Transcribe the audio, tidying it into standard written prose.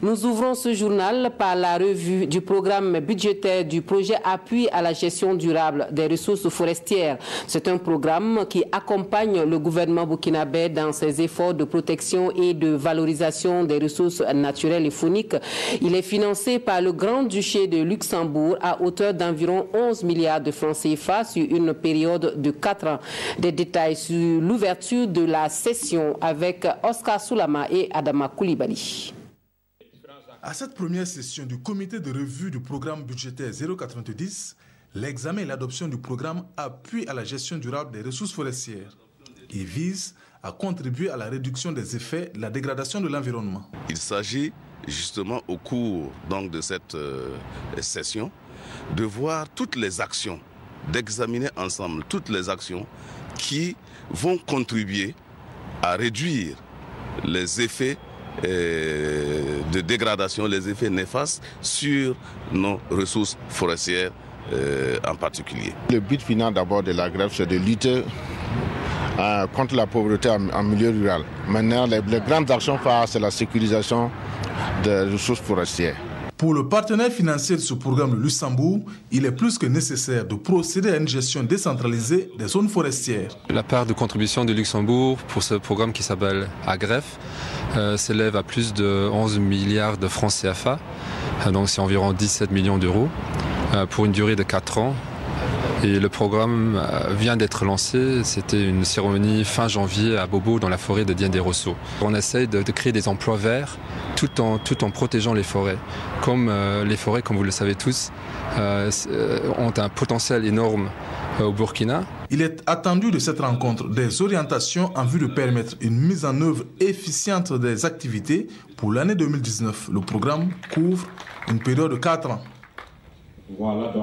Nous ouvrons ce journal par la revue du programme budgétaire du projet Appui à la gestion durable des ressources forestières. C'est un programme qui accompagne le gouvernement burkinabé dans ses efforts de protection et de valorisation des ressources naturelles et fauniques. Il est financé par le Grand-Duché de Luxembourg à hauteur d'environ 11 milliards de francs CFA sur une période de 4 ans. Des détails sur l'ouverture de la session avec Oscar Soulama et Adama Koulibaly. À cette première session du comité de revue du programme budgétaire 090, l'examen et l'adoption du programme Appui à la gestion durable des ressources forestières. Il vise à contribuer à la réduction des effets de la dégradation de l'environnement. Il s'agit justement au cours donc, de cette session de voir toutes les actions, d'examiner ensemble toutes les actions qui vont contribuer à réduire les effets de dégradation, les effets néfastes sur nos ressources forestières en particulier. Le but final d'abord de la grève, c'est de lutter contre la pauvreté en milieu rural. Maintenant, les grandes actions phares, c'est la sécurisation des ressources forestières. Pour le partenaire financier de ce programme, le Luxembourg, il est plus que nécessaire de procéder à une gestion décentralisée des zones forestières. La part de contribution du Luxembourg pour ce programme qui s'appelle AGREF s'élève à plus de 11 milliards de francs CFA, donc c'est environ 17 millions d'euros, pour une durée de 4 ans. Et le programme vient d'être lancé, c'était une cérémonie fin janvier à Bobo dans la forêt de Diendé-Rosso. On essaye de créer des emplois verts tout en protégeant les forêts. Comme les forêts, comme vous le savez tous, ont un potentiel énorme au Burkina. Il est attendu de cette rencontre des orientations en vue de permettre une mise en œuvre efficiente des activités. Pour l'année 2019, le programme couvre une période de 4 ans. Voilà donc.